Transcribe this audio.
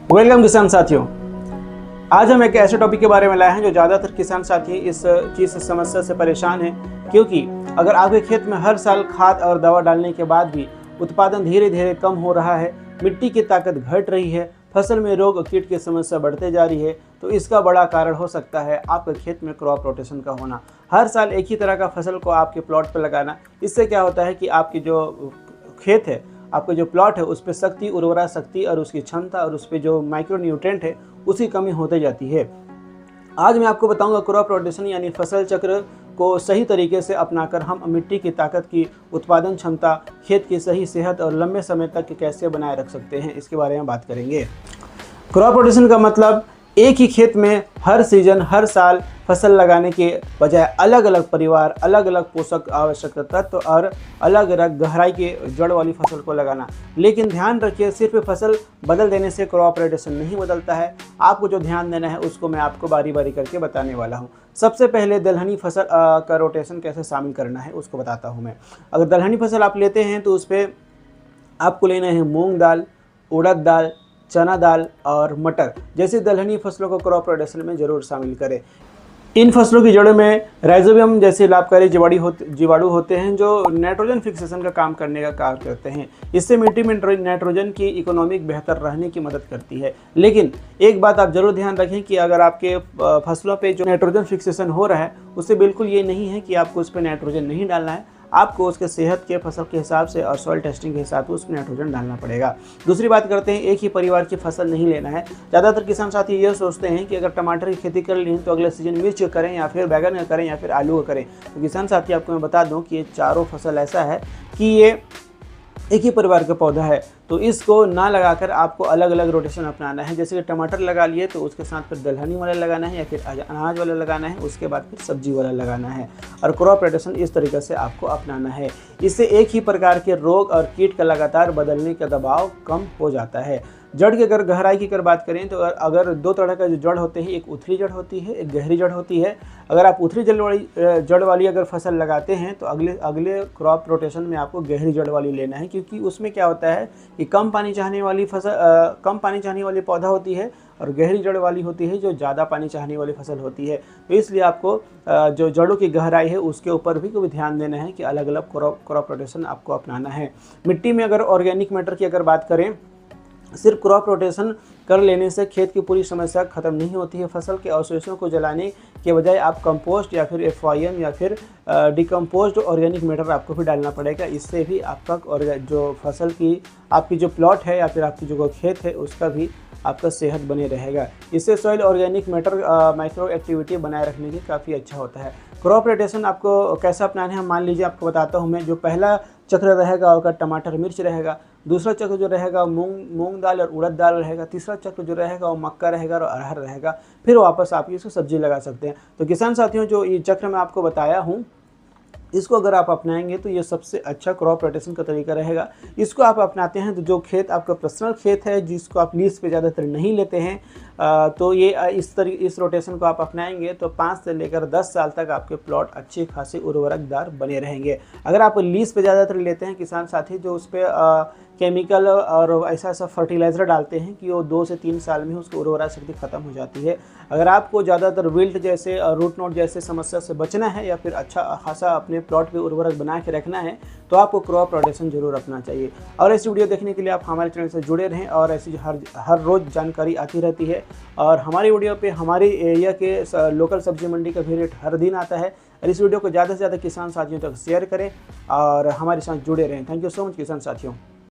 Welcome किसान साथियों। आज हम एक ऐसे टॉपिक के बारे में लाए हैं जो ज़्यादातर किसान साथी इस चीज़ से समस्या से परेशान हैं, क्योंकि अगर आपके खेत में हर साल खाद और दवा डालने के बाद भी उत्पादन धीरे धीरे कम हो रहा है, मिट्टी की ताकत घट रही है, फसल में रोग और कीट की समस्या बढ़ते जा रही है, तो इसका बड़ा कारण हो सकता है आपके खेत में क्रॉप रोटेशन का होना। हर साल एक ही तरह का फसल को आपके प्लॉट पर लगाना, इससे क्या होता है कि आपकी जो खेत है, आपका जो प्लॉट है, उस पर शक्ति, उर्वरा शक्ति और उसकी क्षमता और उस पर जो माइक्रो न्यूट्रेंट है उसकी कमी होते जाती है। आज मैं आपको बताऊंगा क्रॉप रोटेशन यानी फसल चक्र को सही तरीके से अपनाकर हम मिट्टी की ताकत की उत्पादन क्षमता, खेत की सही सेहत और लंबे समय तक कैसे बनाए रख सकते हैं, इसके बारे में बात करेंगे। क्रॉप रोटेशन का मतलब एक ही खेत में हर सीजन, हर साल फसल लगाने के बजाय अलग अलग परिवार, अलग अलग पोषक आवश्यक तत्व और अलग अलग गहराई के जड़ वाली फसल को लगाना। लेकिन ध्यान रखिए, सिर्फ फसल बदल देने से क्रॉप रोटेशन नहीं बदलता है। आपको जो ध्यान देना है उसको मैं आपको बारी बारी करके बताने वाला हूँ। सबसे पहले दलहनी फसल का रोटेशन कैसे शामिल करना है उसको बताता हूँ मैं। अगर दलहनी फसल आप लेते हैं तो उस पर आपको लेना है मूँग दाल, उड़द दाल, चना दाल और मटर जैसी दलहनी फसलों को क्रॉप रोटेशन में जरूर शामिल करें। इन फसलों की जड़ों में राइजोबियम जैसे लाभकारी जीवाणु होते हैं जो नाइट्रोजन फिक्सेशन का काम करने का कार्य करते हैं। इससे मिट्टी में नाइट्रोजन की इकोनॉमिक बेहतर रहने की मदद करती है। लेकिन एक बात आप जरूर ध्यान रखें कि अगर आपके फसलों पे जो नाइट्रोजन फिक्सेशन हो रहा है उससे बिल्कुल ये नहीं है कि आपको उस पर नाइट्रोजन नहीं डालना है। आपको उसके सेहत के, फसल के हिसाब से और सॉइल टेस्टिंग के हिसाब से उसमें नाइट्रोजन डालना पड़ेगा। दूसरी बात करते हैं, एक ही परिवार की फसल नहीं लेना है। ज़्यादातर किसान साथी ये सोचते हैं कि अगर टमाटर की खेती कर ली तो अगले सीजन मिर्च करें या फिर बैगन का करें या फिर आलू का करें। तो किसान साथी आपको मैं बता दूं कि ये चारों फसल ऐसा है कि ये एक ही परिवार का पौधा है, तो इसको ना लगाकर आपको अलग अलग रोटेशन अपनाना है। जैसे कि टमाटर लगा लिए तो उसके साथ फिर दलहनी वाला लगाना है या फिर अनाज वाला लगाना है, उसके बाद फिर सब्जी वाला लगाना है और क्रॉप रोटेशन इस तरीके से आपको अपनाना है। इससे एक ही प्रकार के रोग और कीट का लगातार बदलने का दबाव कम हो जाता है। जड़ की अगर गहराई की बात करें तो अगर दो तरह का जो जड़ होते हैं, एक उथली जड़ होती है, एक गहरी जड़ होती है। अगर आप उथली जड़ वाली अगर फसल लगाते हैं तो अगले क्रॉप रोटेशन में आपको गहरी जड़ वाली लेना है, क्योंकि उसमें क्या होता है कि कम पानी चाहने वाली पौधा होती है और गहरी जड़ वाली होती है जो ज़्यादा पानी चाहने वाली फसल होती है। तो इसलिए आपको जो जड़ों की गहराई है उसके ऊपर भी ध्यान देना है कि अलग अलग क्रॉप रोटेशन आपको अपनाना है। मिट्टी में अगर ऑर्गेनिक मैटर की अगर बात करें, सिर्फ क्रॉप रोटेशन कर लेने से खेत की पूरी समस्या खत्म नहीं होती है। फसल के अवशेषों को जलाने के बजाय आप कंपोस्ट या फिर FYM या फिर डिकम्पोज्ड ऑर्गेनिक मैटर आपको भी डालना पड़ेगा। इससे भी आपका और जो फसल की आपकी जो प्लॉट है या फिर आपकी जो खेत है उसका भी आपका सेहत बने रहेगा। इससे soil organic matter micro activity बनाए रखने की काफ़ी अच्छा होता है। क्रॉप रोटेशन आपको कैसा अपनाना है, मान लीजिए आपको बताता हूँ मैं। जो पहला चक्र रहेगा आपका टमाटर मिर्च रहेगा, दूसरा चक्र जो रहेगा मूंग दाल और उड़द दाल रहेगा, तीसरा चक्र जो रहेगा वो मक्का रहेगा और अरहर रहेगा। फिर वापस आप इसको सब्जी लगा सकते हैं। तो किसान साथियों, जो ये चक्र मैं आपको बताया हूँ इसको अगर आप अपनाएंगे तो ये सबसे अच्छा क्रॉप रोटेशन का तरीका रहेगा। इसको आप अपनाते हैं तो जो खेत आपका पर्सनल खेत है जिसको आप लीज पे ज़्यादातर नहीं लेते हैं, तो ये इस रोटेशन को आप अपनाएंगे तो 5 से लेकर 10 साल तक आपके प्लॉट अच्छे खासे उर्वरकदार बने रहेंगे। अगर आप लीज पे ज़्यादातर लेते हैं किसान साथी, जो उस पर केमिकल और ऐसा फर्टिलाइज़र डालते हैं कि वो 2 से 3 साल में उसकी उर्वरा शक्ति खत्म हो जाती है। अगर आपको ज़्यादातर विल्ट जैसे रूट नोट जैसे समस्या से बचना है या फिर अच्छा खासा अपने प्लॉट पे उर्वरक बना के रखना है तो आपको क्रॉप रोटेशन जरूर अपनाना चाहिए। और ऐसी वीडियो देखने के लिए आप हमारे चैनल से जुड़े रहें और ऐसी हर रोज़ जानकारी आती रहती है। और हमारी वीडियो पे हमारी एरिया के लोकल सब्जी मंडी का भी रेट हर दिन आता है। और इस वीडियो को ज़्यादा से ज़्यादा किसान साथियों तक शेयर करें और हमारे साथ जुड़े रहें। थैंक यू सो मच किसान साथियों।